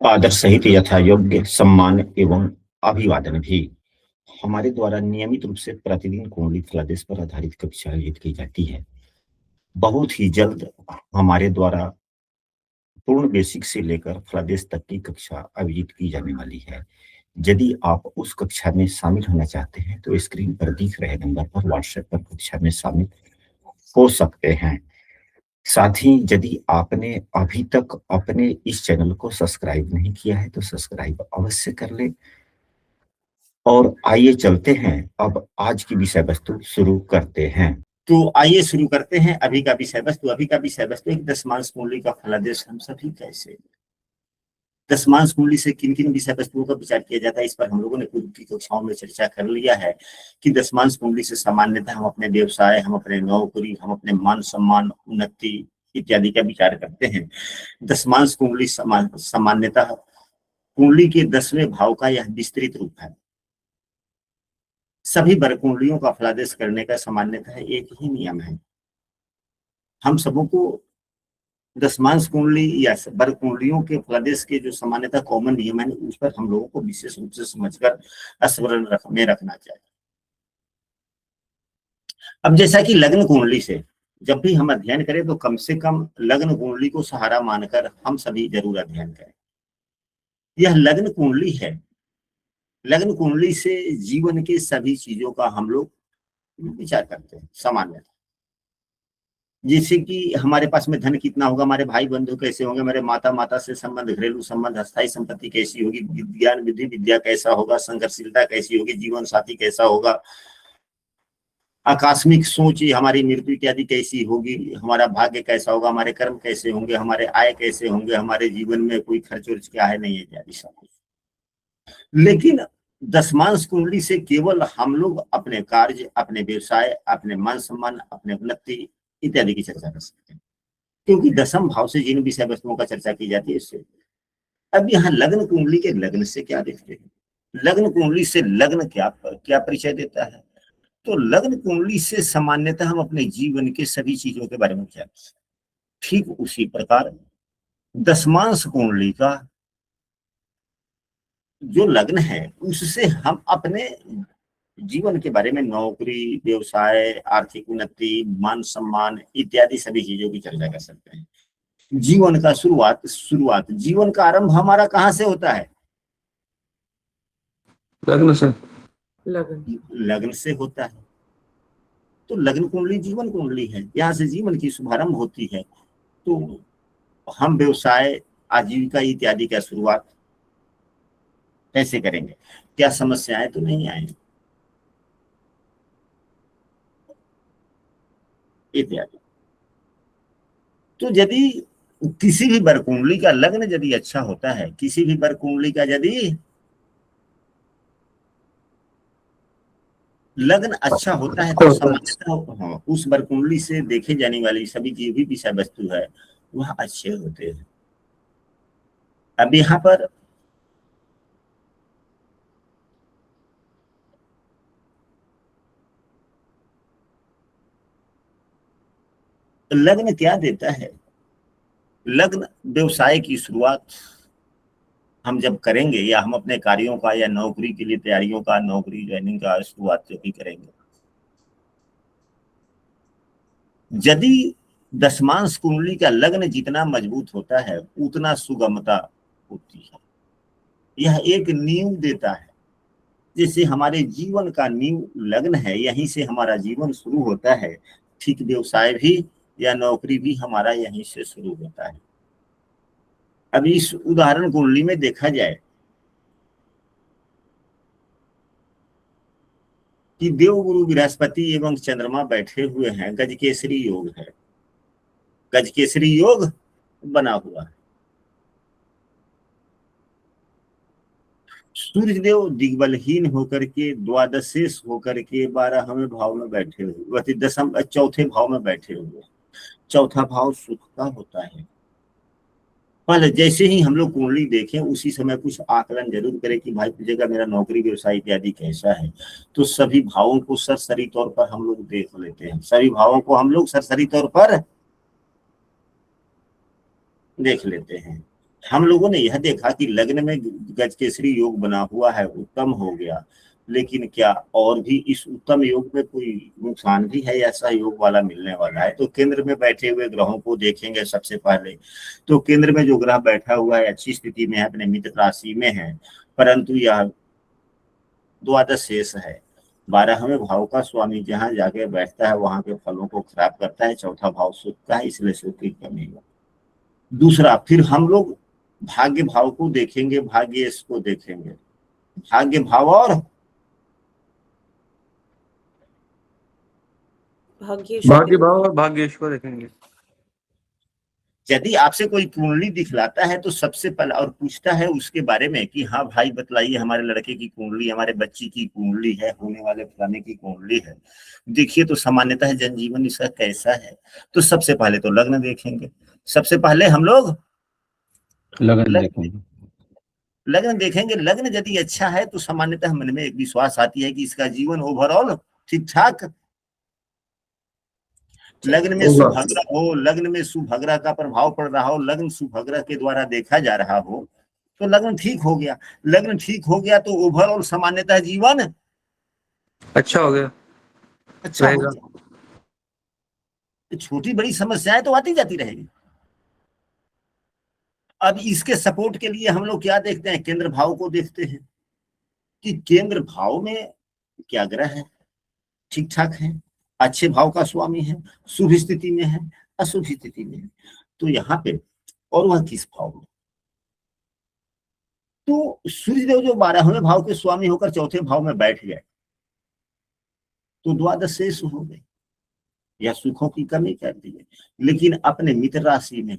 आदर सहित यथा योग्य सम्मान एवं अभिवादन भी हमारे द्वारा नियमित रूप से प्रतिदिन कुंडली फलादेश पर आधारित कक्षा आयोजित की जाती है। बहुत ही जल्द हमारे द्वारा पूर्ण बेसिक से लेकर फलादेश तक की कक्षा आयोजित की जाने वाली है। यदि आप उस कक्षा में शामिल होना चाहते हैं तो स्क्रीन पर दिख रहे नंबर पर व्हाट्सएप पर कक्षा में शामिल हो सकते हैं। साथ ही यदि आपने अभी तक अपने इस चैनल को सब्सक्राइब नहीं किया है तो सब्सक्राइब अवश्य कर ले। और आइए चलते हैं, अब आज की विषय वस्तु शुरू करते हैं। तो आइए शुरू करते हैं अभी का विषय वस्तु। अभी का विषय वस्तु एक दशमांश कुंडली का फलादेश हम सभी कैसे, दशमांश कुंडली से किन किन विषय वस्तुओं का विचार किया जाता है, इस पर हम लोगों ने पूर्व की कक्षाओं में चर्चा कर लिया है कि दशमांश कुंडली से सामान्यतः हम अपने व्यवसाय, हम अपने नौकरी, हम अपने मान सम्मान, उन्नति इत्यादि का विचार करते हैं। दशमांश कुंडली सामान्यतः कुंडली के 10वें भाव का यह विस्तृत रूप है। सभी वर्ग कुंडलियों का फलादेश करने का सामान्यतः एक ही नियम है। हम सबों को दशमांश कुंडली या वर्ग कुंडलियों के फलादेश के जो सामान्यतः कॉमन नियम है उस पर हम लोगों को विशेष रूप से समझकर स्मरण में रखना चाहिए। अब जैसा कि लग्न कुंडली से जब भी हम अध्ययन करें तो कम से कम लग्न कुंडली को सहारा मानकर हम सभी जरूर अध्ययन करें। यह लग्न कुंडली है। लग्न कुंडली से जीवन के सभी चीजों का हम लोग विचार करते हैं सामान्यतः। जैसे कि हमारे पास में धन कितना होगा, हमारे भाई बंधु कैसे होंगे, हमारे माता से संबंध, घरेलू संबंध, अस्थायी संपत्ति कैसी होगी, विज्ञान विधि विद्या कैसा होगा, संघर्षशीलता कैसी होगी, जीवन साथी कैसा होगा, आकस्मिक सोच हमारी मृत्यु इत्यादि कैसी होगी, हमारा भाग्य कैसा होगा, हमारे कर्म कैसे होंगे, हमारे आय कैसे होंगे, हमारे जीवन में कोई खर्च वर्च क्या है नहीं है इत्यादि सब कुछ। लेकिन दशमांश कुंडली से केवल हम लोग अपने कार्य, अपने व्यवसाय, अपने मान सम्मान, अपने उन्नति इत्यादि की चर्चा कर सकते हैं, क्योंकि दशम भाव से जिन विषय वस्तुओं का चर्चा की जाती है इससे। अब यहाँ लग्न कुंडली के लग्न से क्या देखते हैं, लग्न कुंडली से लग्न क्या परिचय देता है, तो लग्न कुंडली से सामान्यतः हम अपने जीवन के सभी चीजों के बारे में विचार करते हैं। ठीक उसी प्रकार दशमांश कुंडली का जो लग्न है उससे हम अपने जीवन के बारे में, नौकरी, व्यवसाय, आर्थिक उन्नति, मान सम्मान इत्यादि सभी चीजों की चर्चा कर सकते हैं। जीवन का शुरुआत जीवन का आरंभ हमारा कहाँ से होता है? लग्न से। लग्न से होता है। तो लग्न कुंडली जीवन कुंडली है, यहाँ से जीवन की शुभारंभ होती है। तो हम व्यवसाय, आजीविका इत्यादि का शुरुआत कैसे करेंगे, क्या समस्याएं तो नहीं आएंगी इत्यादि। तो यदि किसी भी वर्ग कुंडली का लग्न यदि अच्छा होता है, किसी भी वर्ग कुंडली का यदि लग्न अच्छा होता है तो सामान्यतः उस वर्ग कुंडली से देखे जाने वाली सभी जो भी विषय वस्तु है वह अच्छे होते हैं। अब यहाँ पर लग्न क्या देता है, लग्न व्यवसाय की शुरुआत हम जब करेंगे या हम अपने कार्यों का या नौकरी के लिए तैयारियों का, नौकरी ज्वाइनिंग का शुरुआत जब भी करेंगे, यदि दशमांश कुंडली का लग्न जितना मजबूत होता है उतना सुगमता होती है। यह एक नींव देता है, जैसे हमारे जीवन का नींव लग्न है, यहीं से हमारा जीवन शुरू होता है। ठीक व्यवसाय भी या नौकरी भी हमारा यहीं से शुरू होता है। अब इस उदाहरण कुंडली में देखा जाए कि देवगुरु बृहस्पति एवं चंद्रमा बैठे हुए हैं, गजकेसरी योग है, गजकेसरी योग बना हुआ है। सूर्यदेव दिग्बलहीन होकर के, द्वादशेष होकर के 12वें भाव में बैठे हुए, चौथे भाव में बैठे हुए। चौथा भाव सुख का होता है। पहले जैसे ही हम लोग कुंडली देखें उसी समय कुछ आकलन जरूर करें कि भाई पूछेगा मेरा नौकरी व्यवसाय इत्यादि कैसा है, तो सभी भावों को सरसरी तौर पर हम लोग देख लेते हैं। सभी भावों को हम लोग सरसरी तौर पर देख लेते हैं। हम लोगों ने यह देखा कि लग्न में गजकेसरी योग बना हुआ है, उत्तम हो गया, लेकिन क्या और भी इस उत्तम योग में कोई नुकसान भी है? ऐसा योग वाला मिलने वाला है तो केंद्र में बैठे हुए ग्रहों को देखेंगे सबसे पहले। तो केंद्र में जो ग्रह बैठा हुआ है अच्छी स्थिति में है, अपने मित्र राशि में है, परंतु यह द्वादश शेष है। 12वें भाव का स्वामी जहां जाके बैठता है वहां के फलों को खराब करता है। चौथा भाव सुख का है, इसलिए सुख की कमी है। दूसरा, फिर हम लोग भाग्य भाव को देखेंगे, भाग्येश को देखेंगे। भाग्य भाव और भाग्य भाव और भाग्येश को देखेंगे। यदि आपसे कोई कुंडली दिखलाता है तो सबसे पहले और पूछता है उसके बारे में कि हाँ भाई बतलाइए, हमारे लड़के की कुंडली, हमारे बच्ची की कुंडली है, होने वाले फलाने की कुंडली है, देखिए तो सामान्यतः जनजीवन इसका कैसा है। तो सबसे पहले तो लग्न देखेंगे। सबसे पहले हम लोग लग्न देखेंगे। लग्न यदि अच्छा है तो सामान्यतः मन में एक विश्वास आती है कि इसका जीवन ओवरऑल ठीक ठाक। लग्न में सुभग्रह हो, लग्न में सुभग्रह का प्रभाव पड़ रहा हो, लग्न सुभग्रह के द्वारा देखा जा रहा हो तो लग्न ठीक हो गया। लग्न ठीक हो गया तो ओवरऑल सामान्यतः जीवन अच्छा हो गया, अच्छा हो गया। छोटी बड़ी समस्याएं तो आती जाती रहेगी। अब इसके सपोर्ट के लिए हम लोग क्या देखते हैं? केंद्र भाव को देखते हैं कि केंद्र भाव में क्या ग्रह है, ठीक ठाक है, अच्छे भाव का स्वामी है, शुभ स्थिति में है, अशुभ स्थिति में है। तो यहाँ पे और वह किस भाव में? तो सूर्यदेव जो 12वें भाव के स्वामी होकर चौथे भाव में बैठ गए तो द्वादश शेष हो गए या सुखों की कमी कर दी है। लेकिन अपने मित्र राशि में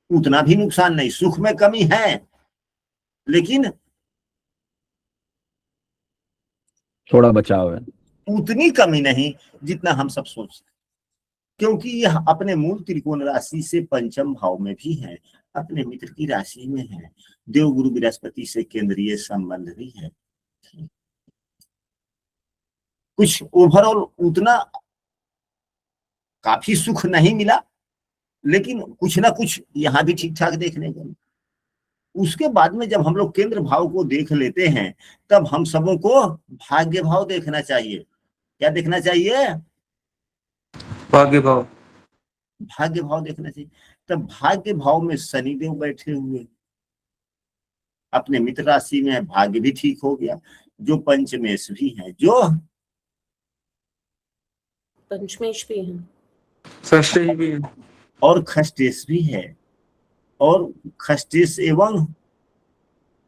उतना भी नुकसान नहीं, सुख में कमी है लेकिन थोड़ा बचाव है, उतनी कमी नहीं जितना हम सब सोचते, क्योंकि यह अपने मूल त्रिकोण राशि से पंचम भाव में भी है, अपने मित्र की राशि में है, देव गुरु बृहस्पति से केंद्रीय संबंध भी है। कुछ ओवरऑल उतना काफी सुख नहीं मिला, लेकिन कुछ ना कुछ यहाँ भी ठीक ठाक देखने को। उसके बाद में जब हम लोग केंद्र भाव को देख लेते हैं तब हम सबों को भाग्य भाव देखना चाहिए। क्या देखना चाहिए? भाग्य भाव। भाग्य भाव देखना चाहिए। तब भाग्य भाव में शनिदेव बैठे हुए अपने मित्र राशि में है, भाग्य भी ठीक हो गया। जो पंचमेश भी है, जो पंचमेश भी है, षष्ठेश भी है और खष्टेश भी है। और खष्टेश एवं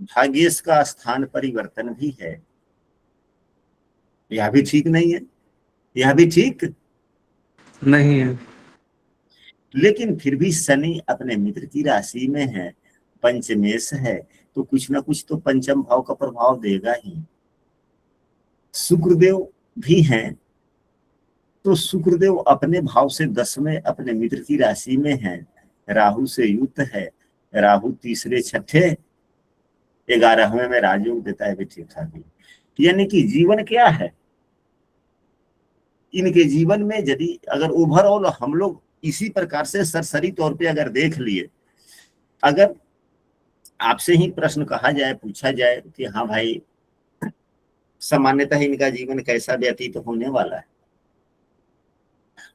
भाग्येश का स्थान परिवर्तन भी है। यह भी ठीक नहीं है, यह भी ठीक नहीं है। लेकिन फिर भी शनि अपने मित्र की राशि में है, पंचमेश है, तो कुछ ना कुछ तो पंचम भाव का प्रभाव देगा ही। शुक्रदेव भी हैं तो शुक्रदेव अपने भाव से 10वें अपने मित्र की राशि में है, राहु से युक्त है। राहु तीसरे छठे 11वें में राजयोग देता है भी ठीक ठाक। यानी कि जीवन क्या है इनके जीवन में, यदि अगर ओवरऑल हम लोग इसी प्रकार से सरसरी तौर पे अगर देख लिए, अगर आपसे ही प्रश्न कहा जाए, पूछा जाए कि हाँ भाई सामान्यतः इनका जीवन कैसा व्यतीत होने वाला है,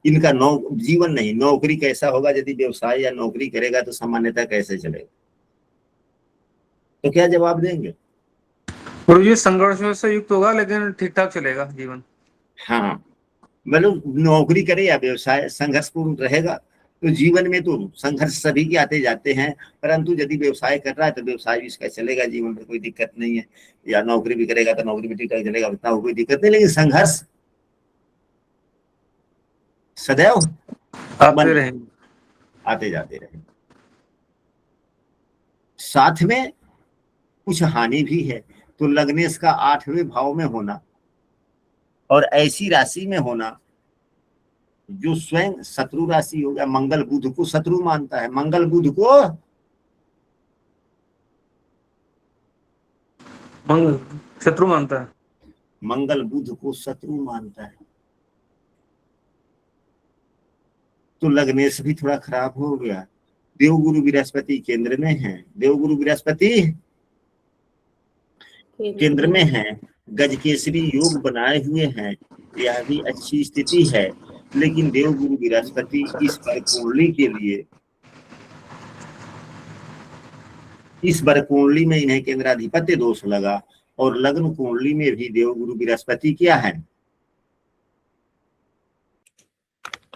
इनका जीवन नहीं नौकरी कैसा होगा, यदि व्यवसाय या नौकरी करेगा तो सामान्यतः कैसे चलेगा, तो क्या जवाब देंगे? और ये संघर्षों से युक्त होगा लेकिन ठीक ठाक चलेगा जीवन। हाँ, मतलब नौकरी करे या व्यवसाय संघर्षपूर्ण रहेगा तो जीवन में तो संघर्ष सभी के आते जाते हैं, परंतु यदि व्यवसाय कर रहा है तो व्यवसाय भी इसका चलेगा, जीवन में कोई दिक्कत नहीं है। या नौकरी भी करेगा तो नौकरी भी ठीक ठाक चलेगा, उतना कोई दिक्कत नहीं, लेकिन संघर्ष सदैव आते जाते रहेंगे। साथ में कुछ हानि भी है। तो लग्नेश का 8वें भाव में होना और ऐसी राशि में होना जो स्वयं शत्रु राशि हो गया। मंगल बुध को शत्रु मानता है, मंगल बुध को शत्रु मानता है, मंगल बुध को शत्रु मानता है। तो लग्नेश भी थोड़ा खराब हो गया। देवगुरु बृहस्पति केंद्र में है, देवगुरु बृहस्पति केंद्र में है, गजकेसरी योग बनाए हुए हैं, यह भी अच्छी स्थिति है। लेकिन देवगुरु बृहस्पति इस बार कुंडली के लिए, इस बार कुंडली में इन्हें केंद्राधिपत्य दोष लगा, और लग्न कुंडली में भी देवगुरु बृहस्पति क्या है,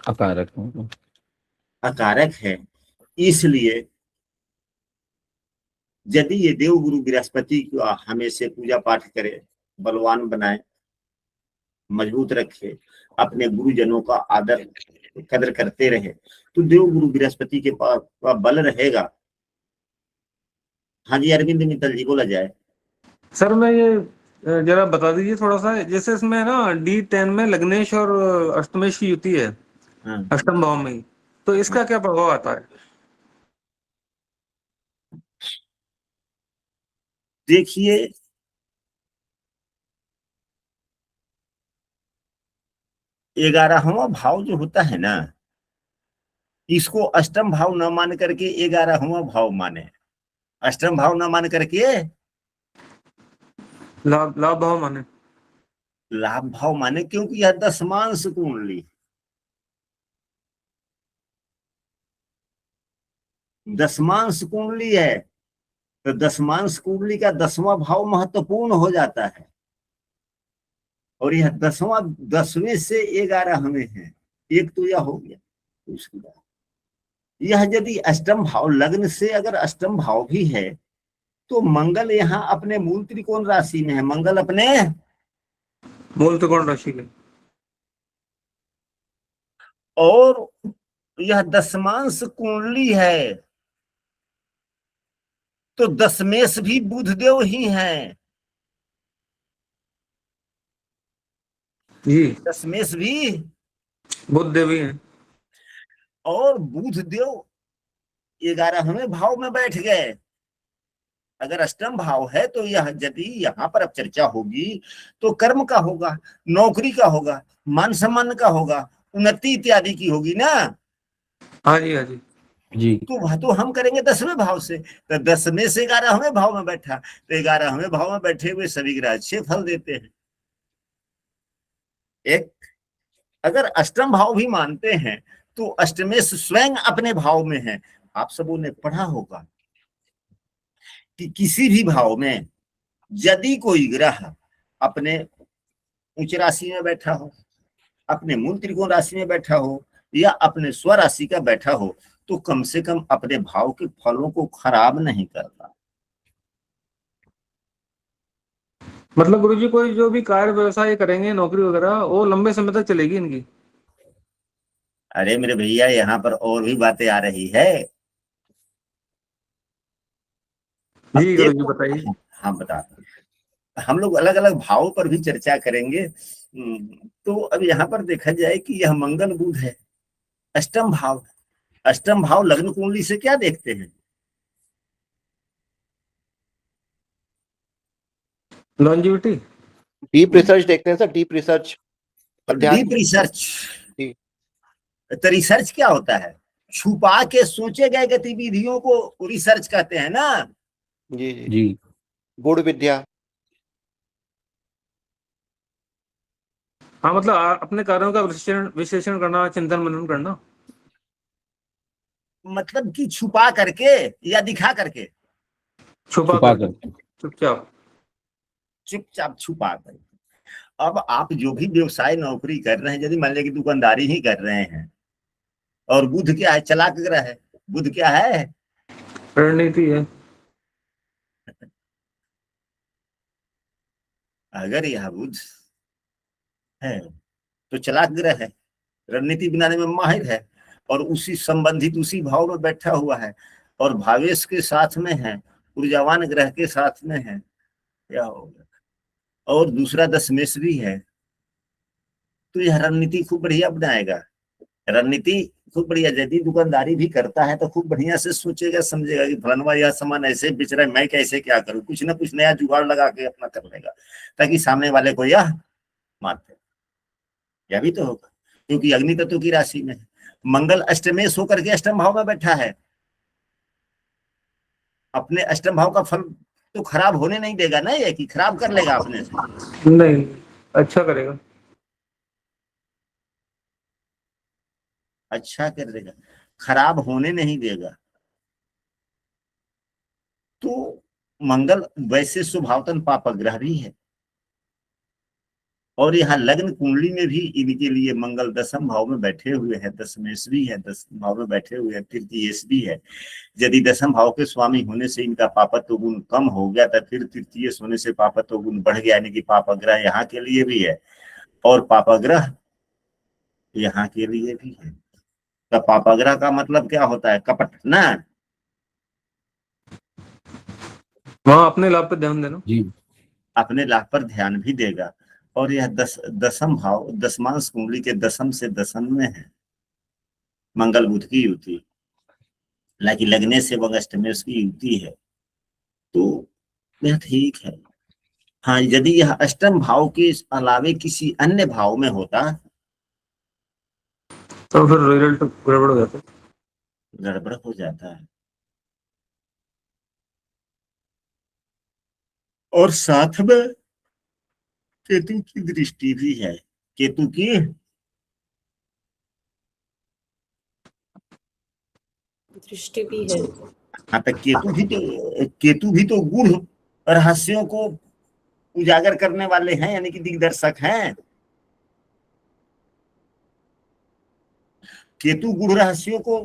अकारक। अकारक है। इसलिए यदि ये देवगुरु बृहस्पति को हमेशा पूजा पाठ करे, बलवान बनाए, मजबूत रखे, अपने गुरुजनों का आदर कदर करते रहे, तो देवगुरु बृहस्पति के पास बल रहेगा। हाँ जी अरविंद मित्तल जी, बोला जाए। सर मैं ये जरा बता दीजिए थोड़ा सा, जैसे इसमें ना D10 में लग्नेश और अष्टमेश की युति है, हाँ। अष्टम भाव में ही, तो इसका क्या प्रभाव आता है? देखिए, ग्यारहवां भाव जो होता है ना, इसको अष्टम भाव न मान करके 11वां भाव माने, अष्टम भाव न मान करके लाभ भाव माने, लाभ भाव माने, क्योंकि यह दशमांश कुंडली, दशमांश कुंडली है, तो दशमांश कुंडली का 10वां भाव महत्वपूर्ण हो जाता है, और यह 10वें से 11वें है, एक तो यह हो गया। उसके बाद यह यदि अष्टम भाव लग्न से अगर अष्टम भाव भी है, तो मंगल यहाँ अपने मूल त्रिकोण राशि में है, मंगल अपने मूल त्रिकोण राशि के, और यह दशमांश कुंडली है, तो दशमेश भी बुधदेव ही हैं, जी दशमेश भी बुध देवी है, और बुधदेव 11वें भाव में बैठ गए। अगर अष्टम भाव है तो यह यदि यहाँ पर अब चर्चा होगी तो कर्म का होगा, नौकरी का होगा, मान सम्मान का होगा, उन्नति इत्यादि की होगी ना। हाँ जी हाँ जी जी। तो हम करेंगे 10वें भाव से, तो 10वें से 11वें भाव में बैठा, तो 11वें भाव में बैठे हुए सभी ग्रह अच्छे फल देते हैं। एक अगर अष्टम भाव भी मानते हैं तो अष्टमेश स्वयं अपने भाव में है। आप सबों ने पढ़ा होगा कि किसी भी भाव में यदि कोई ग्रह अपने उच्च राशि में बैठा हो, अपने मूल त्रिकोण राशि में बैठा हो, या अपने स्व राशि का बैठा हो, तो कम से कम अपने भाव के फलों को खराब नहीं करता। मतलब गुरुजी कोई जो भी कार्य व्यवसाय करेंगे, नौकरी वगैरह, वो लंबे समय तक चलेगी इनकी? अरे मेरे भैया, यहाँ पर और भी बातें आ रही है। जी गुरुजी बताइए। हाँ बता, हम लोग अलग अलग भाव पर भी चर्चा करेंगे। तो अब यहाँ पर देखा जाए कि यह मंगल बुध है, अष्टम भाव, अष्टम भाव लग्न कुंडली से क्या देखते हैं? लॉन्जिविटी, डीप रिसर्च देखते हैं sir, deep research. Deep research. तो रिसर्च क्या होता है? छुपा के सोचे गए गतिविधियों को रिसर्च कहते हैं ना। जी जी जी। गूढ़ विद्या। हाँ मतलब अपने कार्यों का विश्लेषण करना, चिंतन मनन करना। मतलब कि छुपा करके या दिखा करके? छुपा कर, चुपचाप, चुपचाप छुपा कर। अब आप जो भी व्यवसाय नौकरी कर रहे हैं, यदि मान लिया कि दुकानदारी ही कर रहे हैं, और बुध क्या है? चालाक ग्रह है। बुध क्या है? रणनीति है। अगर यह बुध है तो चालाक ग्रह है, रणनीति बनाने में माहिर है, और उसी संबंधित उसी भाव में बैठा हुआ है, और भावेश के साथ में है, ऊर्जावान ग्रह के साथ में है, क्या होगा? और दूसरा दशमेश भी है, तो यह रणनीति खूब बढ़िया बनाएगा। रणनीति खूब बढ़िया, यदि दुकानदारी भी करता है तो खूब बढ़िया से सोचेगा, समझेगा कि फलनवा यह सामान ऐसे बेच रहा है, मैं कैसे क्या करूं, कुछ ना कुछ नया जुगाड़ लगा के अपना कर लेगा, ताकि सामने वाले को यह मानते। यह भी तो होगा, क्योंकि अग्नि तत्व की राशि में है। मंगल अष्टमेश होकर के अष्टम भाव में बैठा है, अपने अष्टम भाव का फल तो खराब होने नहीं देगा ना, ये कि खराब कर लेगा अपने से। नहीं, अच्छा करेगा। अच्छा कर देगा, खराब होने नहीं देगा। तो मंगल वैसे स्वभावतन पापग्रह भी है, और यहाँ लग्न कुंडली में भी इनके लिए मंगल दसम भाव में बैठे हुए हैं, दशमेश भी है, दसम भाव में बैठे हुए हैं, तृतीयेश भी है। यदि दसम भाव के स्वामी होने से इनका पापत्व गुण कम हो गया, तो फिर तृतीयेश होने से पापत्व गुण बढ़ गया, यानी कि पापग्रह यहाँ के लिए भी है और पापग्रह यहाँ के लिए भी है। तो पापग्रह का मतलब क्या होता है? कपट ना। वहाँ अपने लाभ पे ध्यान देना। जी अपने लाभ पर ध्यान भी देगा। और यह दसम भाव दसमांश कुंडली के दसम से दसम में है, मंगल बुध की युति, हालांकि लगने से एवं अष्टमेश की युति है, तो यह ठीक है। हाँ, यदि यह अष्टम भाव के अलावे किसी अन्य भाव में होता तो फिर रिजल्ट गड़बड़ हो जाता है। गड़बड़ हो जाता है। और साथ में केतु की दृष्टि भी है, केतु की दृष्टि भी है। हाँ, तो केतु भी तो गूढ़ रहस्यों को उजागर करने वाले हैं, यानी कि दिग्दर्शक हैं। केतु गूढ़ रहस्यों को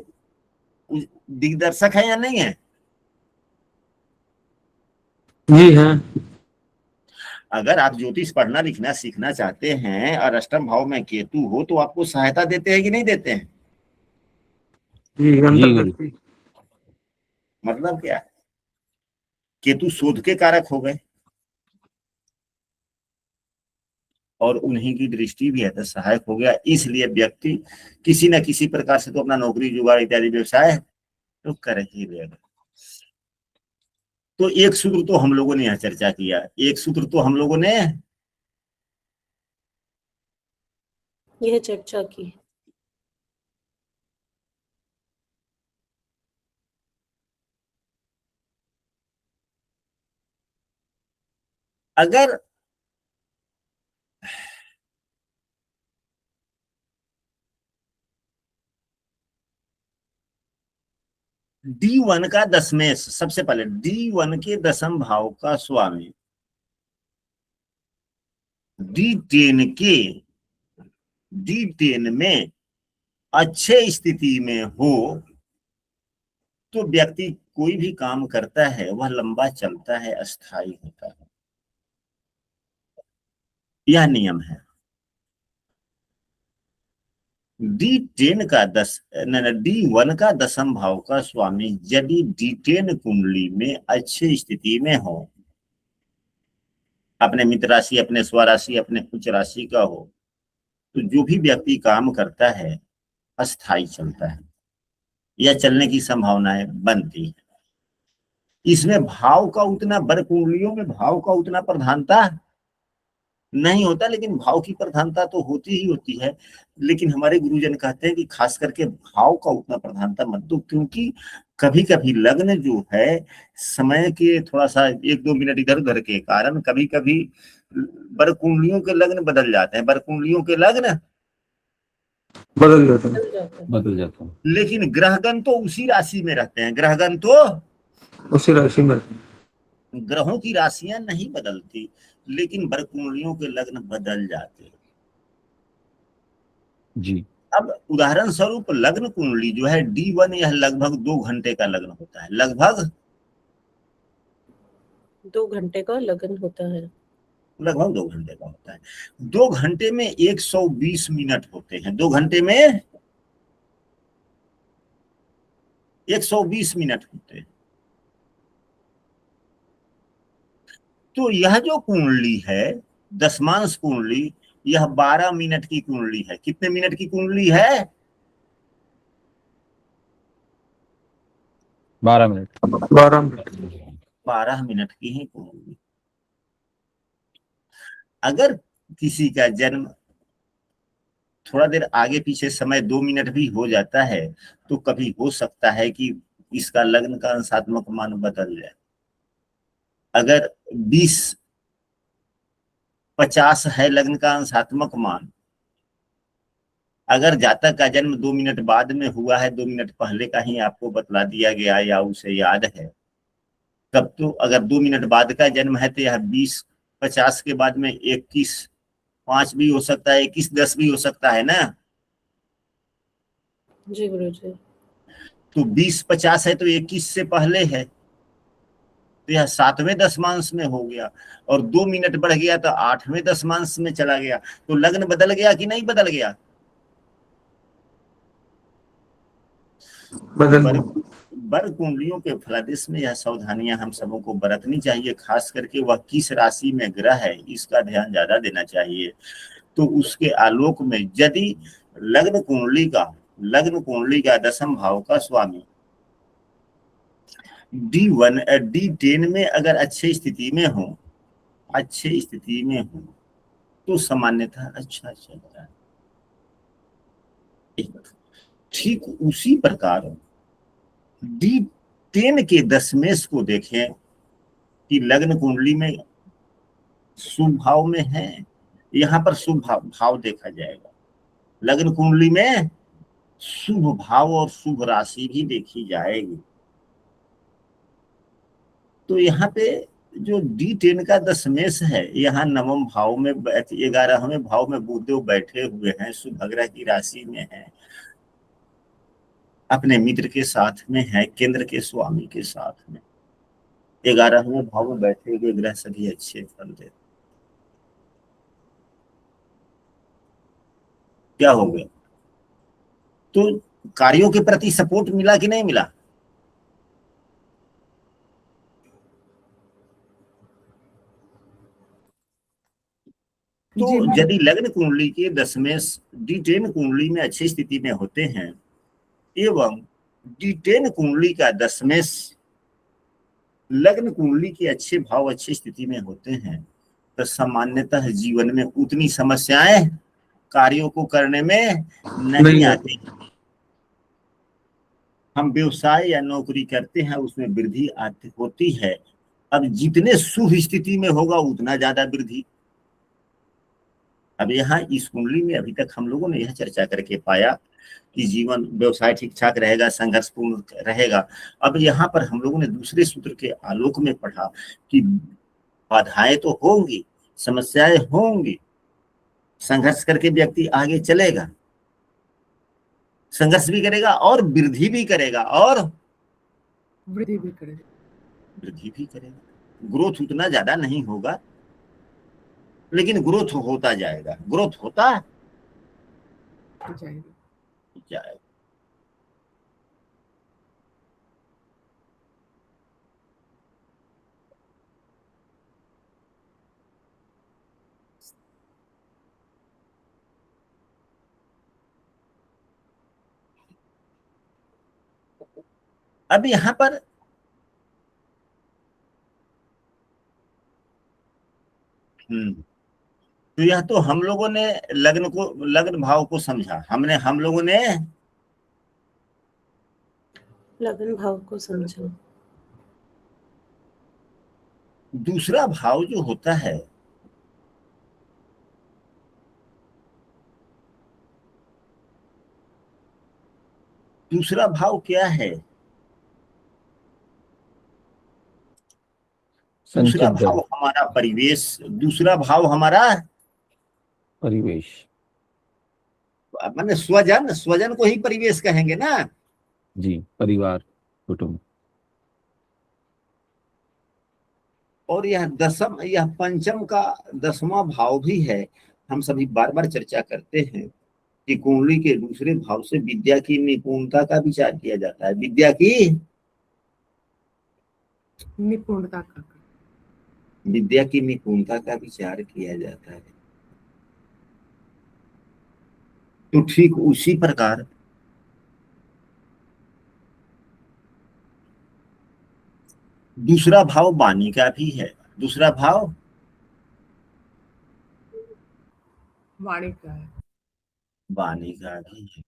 दिग्दर्शक है या नहीं है? जी हाँ। अगर आप ज्योतिष पढ़ना लिखना सीखना चाहते हैं और अष्टम भाव में केतु हो, तो आपको सहायता देते हैं कि नहीं देते हैं? जी, गुरु। अंतर्दृष्टि। मतलब क्या है? केतु शोध के कारक हो गए और उन्हीं की दृष्टि भी है, तो सहायक हो गया। इसलिए व्यक्ति किसी न किसी प्रकार से तो अपना नौकरी जुगाड़ इत्यादि व्यवसाय तो कर ही लेगा। तो एक सूत्र तो हम लोगों ने यहाँ चर्चा किया, एक सूत्र तो हम लोगों ने यह चर्चा की। अगर D1 का दशमेश, सबसे पहले D1 के दसम भाव का स्वामी D10 में अच्छे स्थिति में हो, तो व्यक्ति कोई भी काम करता है वह लंबा चलता है, अस्थायी होता है। यह नियम है। D10 का D1 का दसम भाव का स्वामी यदि D10 कुंडली में अच्छी स्थिति में हो, अपने मित्र राशि, अपने स्वराशि, अपने उच्च राशि का हो, तो जो भी व्यक्ति काम करता है अस्थायी चलता है या चलने की संभावनाएं बनती है। इसमें भाव का उतना, बर कुंडलियों में भाव का उतना प्रधानता नहीं होता, लेकिन भाव की प्रधानता तो होती ही होती है। लेकिन हमारे गुरुजन कहते हैं कि खास करके भाव का उतना प्रधानता मत दो, क्योंकि कभी कभी लग्न जो है समय के थोड़ा सा 1-2 मिनट इधर उधर के कारण कभी कभी बर कुंडलियों के लग्न बदल जाते हैं, बर कुंडलियों के लग्न बदल जाता है। चल जाता है। बदल जाता हूँ। लेकिन ग्रहगण तो उसी राशि में रहते हैं, ग्रहगण तो उसी राशि में। ग्रहों की राशियां नहीं बदलती, लेकिन बर कुंडलियों के लग्न बदल जाते हैं। जी अब उदाहरण स्वरूप लग्न कुंडली जो है D1, यह लगभग 2 घंटे का लग्न होता है, लगभग 2 घंटे का लगन होता है। 2 घंटे का होता है। 2 घंटे में 120 मिनट होते हैं, 2 घंटे में 120 मिनट होते हैं। तो यह जो कुंडली है दशमांश कुंडली, यह 12 मिनट की कुंडली है। कितने मिनट की कुंडली है? 12 मिनट। 12 मिनट। 12 मिनट की ही कुंडली। अगर किसी का जन्म थोड़ा देर आगे पीछे समय 2 मिनट भी हो जाता है, तो कभी हो सकता है कि इसका लग्न का अंशात्मक मान बदल जाए। अगर 20-50 है लग्न का अंशात्मक मान, अगर जातक का जन्म 2 मिनट बाद में हुआ है, 2 मिनट पहले का ही आपको बतला दिया गया या उसे याद है, तब तो अगर 2 मिनट बाद का जन्म है तो यह 20-50 के बाद में 21-5 भी हो सकता है, 21-10 भी हो सकता है ना। जी गुरुजी। तो 20-50 है तो 21 से पहले है, तो यह 7वें दशमांश में हो गया, और 2 मिनट बढ़ गया तो 8वें दशमांश में चला गया। तो लग्न बदल गया कि नहीं बदल गया? बदल वर कुंडलियों के फलादेश में यह सावधानियां हम सबों को बरतनी चाहिए, खास करके वह किस राशि में ग्रह है इसका ध्यान ज्यादा देना चाहिए। तो उसके आलोक में यदि लग्न कुंडली का 10म भाव का स्वामी D1 D10 में अगर अच्छी स्थिति में हो तो सामान्यतः अच्छा चलता है। ठीक उसी प्रकार D10 के दशमेश को देखें कि लग्न कुंडली में शुभ भाव में है, यहाँ पर शुभ भाव देखा जाएगा। लग्न कुंडली में शुभ भाव और शुभ राशि भी देखी जाएगी। तो यहाँ पे जो D10 का दशमेश है, यहाँ 9वें भाव में 11वें भाव में बुधदेव बैठे हुए हैं, शुभ ग्रह की राशि में है, अपने मित्र के साथ में है, केंद्र के स्वामी के साथ में। 11वें भाव में बैठे हुए ग्रह सभी अच्छे फल देते। क्या हो गया? तो कार्यों के प्रति सपोर्ट मिला कि नहीं मिला? तो यदि लग्न कुंडली के दशमेश D10 कुंडली में अच्छी स्थिति में होते हैं एवं D10 कुंडली का दशमेश लग्न कुंडली के अच्छे भाव अच्छी स्थिति में होते हैं, तो सामान्यतः जीवन में उतनी समस्याएं कार्यों को करने में नहीं आती। हम व्यवसाय या नौकरी करते हैं, उसमें वृद्धि होती है। अब जितने शुभ स्थिति में होगा उतना ज्यादा वृद्धि। अब यहाँ इस कुंडली में अभी तक हम लोगों ने यह चर्चा करके पाया कि जीवन व्यवसाय ठीक ठाक रहेगा, संघर्षपूर्ण रहेगा। अब यहाँ पर हम लोगों ने दूसरे सूत्र के आलोक में पढ़ा कि बाधाएं तो होंगी, समस्याएं होंगी, संघर्ष करके व्यक्ति आगे चलेगा, संघर्ष भी करेगा और वृद्धि भी करेगा ग्रोथ उतना ज्यादा नहीं होगा, लेकिन ग्रोथ होता जाएगा, ग्रोथ होता जाएगा। अब यहाँ पर तो यह तो हम लोगों ने लग्न भाव को समझा, हम लोगों ने लग्न भाव को समझा। दूसरा भाव जो होता है दूसरा भाव क्या है? दूसरा भाव हमारा परिवेश, दूसरा भाव हमारा परिवेश, माने स्वजन को ही परिवेश कहेंगे ना जी, परिवार, कुटुंब। और यह पंचम का 10वां भाव भी है। हम सभी बार बार चर्चा करते हैं कि कुंडली के दूसरे भाव से विद्या की निपुणता का विचार किया जाता है। विद्या की निपुणता का विचार किया जाता है। तो ठीक उसी प्रकार दूसरा भाव वाणी का भी है। दूसरा भाव वाणी का भी है।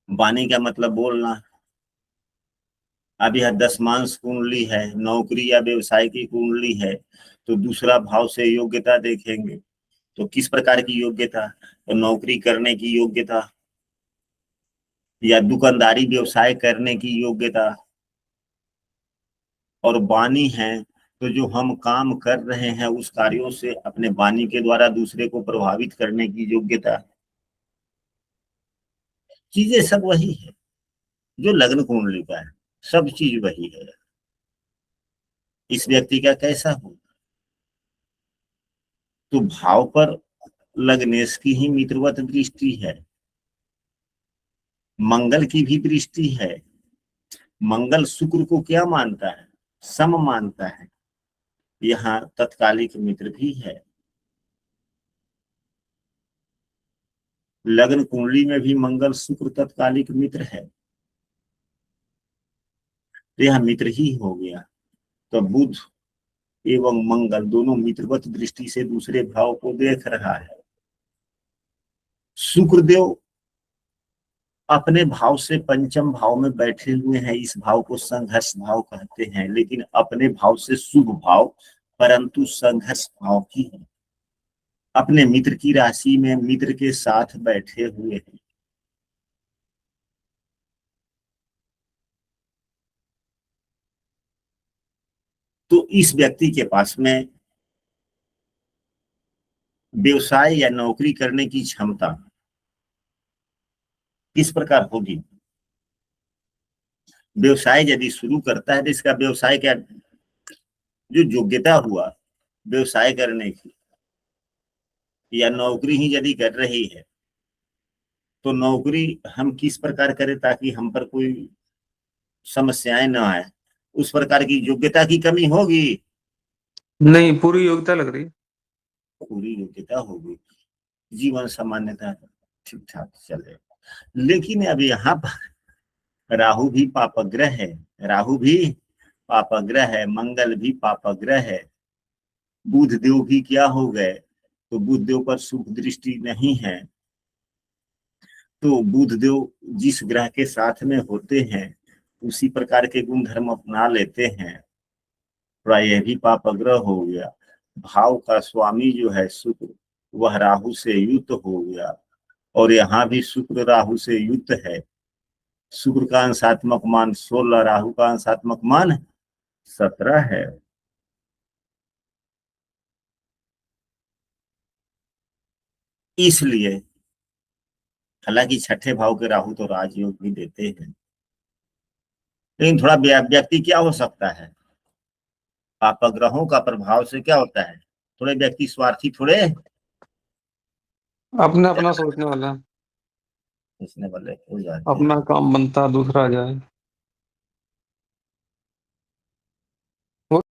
वाणी का मतलब बोलना, अब यह दशमांश कुंडली है, नौकरी या व्यवसाय की कुंडली है, तो दूसरा भाव से योग्यता देखेंगे। तो किस प्रकार की योग्यता? तो नौकरी करने की योग्यता या दुकानदारी व्यवसाय करने की योग्यता। और वाणी है तो जो हम काम कर रहे हैं उस कार्यों से अपने वाणी के द्वारा दूसरे को प्रभावित करने की योग्यता। चीजें सब वही है जो लग्न कुंडली का है, सब चीज वही है। इस व्यक्ति का कैसा हो? तो भाव पर लग्नेश की ही मित्रवत दृष्टि है, मंगल की भी दृष्टि है। मंगल शुक्र को क्या मानता है? सम मानता है। यहाँ तत्कालिक मित्र भी है। लग्न कुंडली में भी मंगल शुक्र तत्कालिक मित्र है, तो यह मित्र ही हो गया। तो बुध एवं मंगल दोनों मित्रवत दृष्टि से दूसरे भाव को देख रहा है। शुक्रदेव अपने भाव से पंचम भाव में बैठे हुए हैं, इस भाव को संघर्ष भाव कहते हैं, लेकिन अपने भाव से शुभ भाव परंतु संघर्ष भाव की है। अपने मित्र की राशि में मित्र के साथ बैठे हुए हैं। तो इस व्यक्ति के पास में व्यवसाय या नौकरी करने की क्षमता किस प्रकार होगी? व्यवसाय यदि शुरू करता है तो इसका व्यवसाय क्या, जो योग्यता हुआ व्यवसाय करने की, या नौकरी ही यदि कर रही है तो नौकरी हम किस प्रकार करें ताकि हम पर कोई समस्याएं न आए, उस प्रकार की योग्यता की कमी होगी? नहीं, पूरी योग्यता लग रही है। पूरी योग्यता होगी, जीवन सामान्यता ठीक ठाक चले। लेकिन अब यहाँ पर राहु भी पापग्रह है, राहु भी पापग्रह है, मंगल भी पापग्रह है, बुध देव भी क्या हो गए, तो बुध देव पर शुभ दृष्टि नहीं है। तो बुध देव जिस ग्रह के साथ में होते हैं उसी प्रकार के गुण धर्म अपना लेते हैं। प्राय भी पापग्रह हो गया। भाव का स्वामी जो है शुक्र, वह राहु से युक्त हो गया, और यहाँ भी शुक्र राहु से युक्त है। शुक्र का अंशात्मक मान 16, राहु का अंशात्मक मान 17 है। इसलिए हालांकि छठे भाव के राहु तो राजयोग भी देते हैं, लेकिन थोड़ा व्यक्ति क्या हो सकता है, पापग्रहों का प्रभाव से क्या होता है, थोड़े व्यक्ति स्वार्थी, थोड़े अपना अपना सोचने वाला, सोचने वाले हो जाते हैं। अपना काम बनता दूसरा जाए।